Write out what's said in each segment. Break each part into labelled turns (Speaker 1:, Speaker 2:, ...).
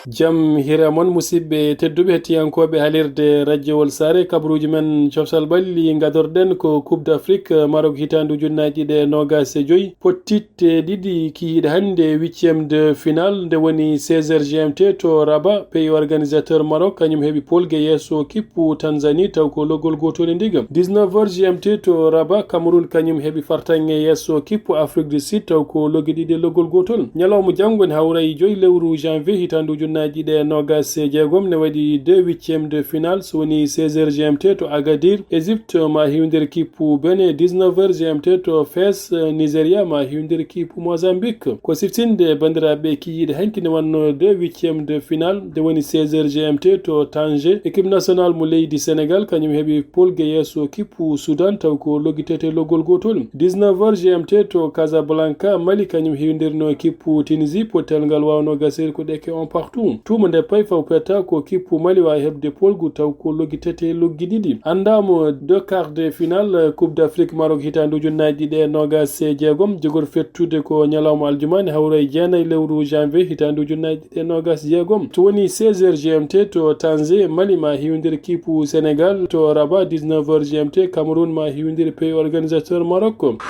Speaker 1: Jam hira mon musidɓe tedduɓe hettiyankoɓe halirde radiowol sare kabruji men cofsal ɓalli gadorɗen ko coupe d' afrique Maroc hitandu junnaji ɗe nogas e joyyi pottitte ɗiɗi kihiɗe hande 8e de finale nde woni 16h GMT to Rabat. Pays organisateur Maroc kañum heeɓi polgue yesso kippu Tanzanie taw ko loggol gotol e ndiga. 19h GMT to Rabat Cameroun kañum heeɓi fartange yesso kippu Afrique du Sud taw ko loggi ɗiɗi loggol gotol. Ñalawma janggo ne hawray joyi lewru janvier hitandu junnaji ɗe nogas e jeegom ne waɗi 8e de finale so woni 16h GMT to Agadir Égypte ma hiwdir kippu Benin. 19h GMT to Fes Nigeria ma hiwdir kippu Mozambique. Ko siftinde bandiraɓe kiyiɗe hanki ne wanno 8e de finale nde woni 16h GMT to Tanger équipe nationale mo leydi Sénégal kañum heeɓi polgue yesso kippu Soudan taw ko loggitete loggol gotol. 19h GMT to Casablanca Mali kañum hiwdirno kippu Tunisie potel ngal wawno gasir ko ɗeke on partout. Tuma nde pay faw peta ko kippu Mali wawi heɓde polgu taw ko loggitete loggi ɗiɗi. Andamo 2 quarts de finale coupe d'Afrique Maroc hitandu junnaji ɗe nogas e jeegom jogor fettude ko ñalawma aljumani hawray jeenayi lewru janvier hitandu junnaji ɗe nogas jeegom to woni 16h GMT to Tanger Mali ma hiwdir kippu Sénégal to Rabat. 19h GMT Cameroun ma hiwdir pays organisateur Maroc.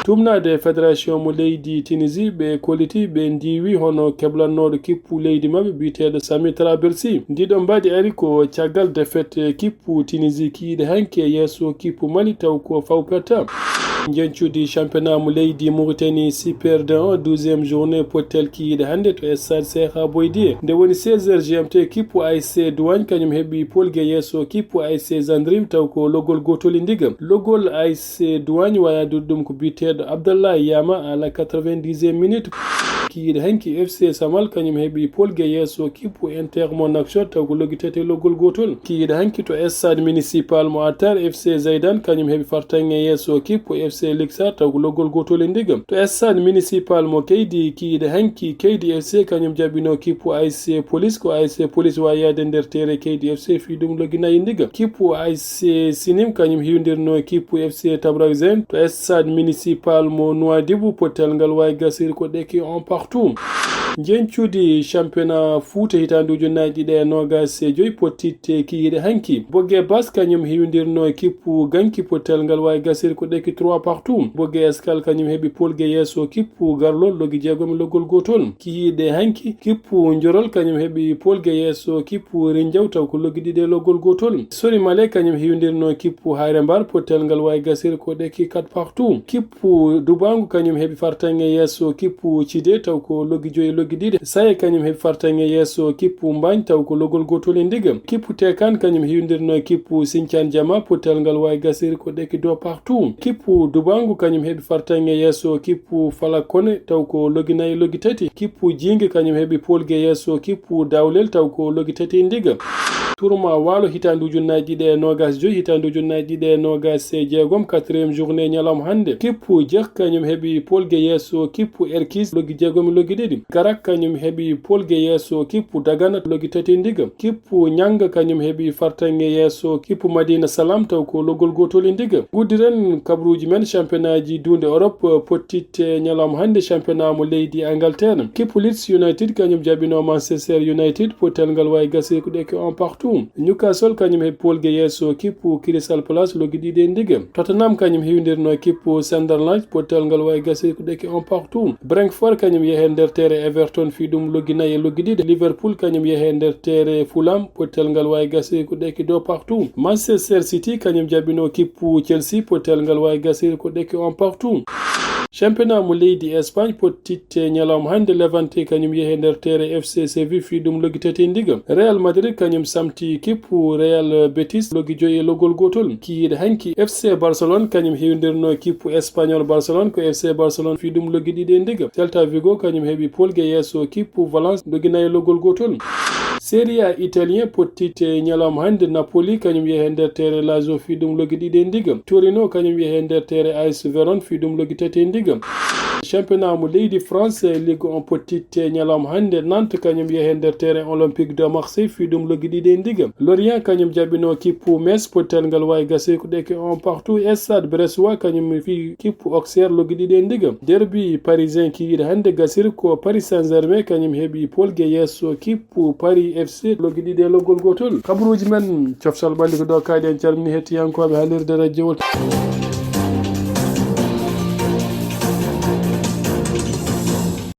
Speaker 1: tumnade fédération mo leydi Tunisie ɓe koliti ɓe ndiwi hono keblannoɗo kippu leydi mabɓe biteɗo Sami Trabersi. Ndiɗon mbadi ari ko caggal défaite kippu Tunisie kiiɗe hanke yesso kippu Mali taw ko fawpeta. Jencudi championnat mo leydi Mauritanie Super D1 12e journée pottel kiiɗe hande to stade Cheikh Boydié nde woni 16h GMT kippu ASC Douane kañum heeɓi polgue yesso kippu ASC Zandrim taw ko loggol gotol e ndiga. Loggol ASC Douane wayadude ɗum ko biteɗo Abdallah Yama à la 90e minute. kiiɗe hanki FC Samal kañum heeɓi polgue yesso kippu Intermonaction taw ko loggitete loggol gotol. kiiɗe hanki to stade municipal mo Attar FC Zaidan kañum heeɓi fartange yesso kippu FC Lixar taw ko loggol gotol e ndiga. to stade municipal mo Keydi kiiɗe hanki Keydi FC kañum jaɓino kippu ASC Police ko ASC Police wawi yaade nder tere Keydi FC fi ɗum logginayi e ndiga. kippu ASC Sinim kañum hiwdirno kippu FC Tabrakzen to stade municipal mo Nouadhibou potel ngal wawi gasir ko ɗeke on partout. jencudi championnat Fouta hitandu junnaji ɗe nogas e joyyi pottitte kiiɗe hanki Bogue Bas kañum hiwdirno kippu Ganki potel ngal wawi gasir ko ɗeki 3 partout. Bogue Escale kañum heeɓi polgue yesso kippu Garlol loggi jeegom loggol gotol. kiiɗe hanki kippu Njorol kañum heeɓi polgue yesso kippu Rindiaw taw ko loggi ɗiɗi loggol gotol. Sori Male kañum hiwdirno kippu Hayre Mbar potel ngal wawi gasir ko ɗeki 4 partout. kippu Dubangu kañum heeɓi fartange yesso kippu Cidé taw ko loggi joyi loggi ɗiɗi. Saye kañum heeɓi fartange yesso kippu Mbagne taw ko loggol gotol e ndiga. kippu Tekan kañum hiwdirno kippu Sinthiane Diama potel ngal wawi gasir ko ɗeki 2 partout. kippu Dubangu kañum heeɓi fartange yesso kippu Falakone taw ko logginayi loggi tati. kippu Jingue kañum heeɓi polgue yesso kippu Dawlel taw ko loggi tati e ndiga. Tourma Walo hitandu junnaji ɗe nogas joyyi hitandu junnaji ɗe nogas e jeegom 4e journée ñalawma hande. kippu Diek kañum heeɓi polgue yesso kippu Erkis loggi jeegom loggi ɗiɗi. Garak kañum heeɓi polgue yesso kippu Dagana loggi tati ndiga. kippu Ñanga kañum heeɓi fartange yesso kippu Madina Salam taw ko loggol gotol e ndiga. guddiren kabruji men championnat ji dunde Europe pottitte ñalawma hande championnat mo leydi Angleterre. kippu Leeds United kañum jaɓino Manchester United potel ngal wawi gasir ko ɗeke on partout. Newcastle kañum heeɓi polgue yesso kippu Crystal Palace loggi ɗiɗi e ndiga. Tottenham kañum hiwdirno kippu Sunderland potel ngal wawi gasir ko ɗeke on partout. Brentford kañum yeehe nder tere Everton fi ɗum logginayi e loggi ɗiɗi. Liverpool kañum yeehe nder tere Fulham potel ngal wawi gasir ko ɗeke 2 partout. Manchester City kañum jaɓino kippu Chelsea potel ngal wawi gasir ko ɗeke on partout. championnat mo leydi Espagne pottitte ñalawma hande Levante kañum yeehe nder tere FC Séville fi ɗum loggi tati e ndiga. Real Madrid kañum samti kippu Real Betis loggi joyi e loggol gotol. kiiɗe hanki FC Barcelone kañum hiwdirno kippu Espagnol Barcelone ko FC Barcelone fi ɗum loggi ɗiɗi e ndiga. Celta Vigo kañum heeɓi polgue yesso kippu Valence logginayi e loggol gotol. Serie A italien pottitte ñalawma hande Napoli kañum yeehe nder tere Lazio fi ɗum loggi ɗiɗi e ndiga. Torino kañum yeehe nder tere AS Verona fi ɗum loggi tati e ndiga. championnat mo leydi France Ligue 1 pottitte ñalawma hande Nantes kañum yehe nder terrain olympique de Marseille fi ɗum logguiɗiɗe ndigam. Lorient kañum jaɓino kippu Metz pottal ngal wawi gase ko ɗeke on partout. Stade Bressois kañum fi kippu Auxerre logguiɗiɗe ndigam. Derby parisien kiyiɗe hande gasir ko Paris Saint-Germain kañum heeɓi polgue yesso kippu Paris FC logguiɗiɗe loggol gotol. Kabaruji men coftal ɓalli ko ɗo kaadi en calmini hettiyankoɓe haalirde radio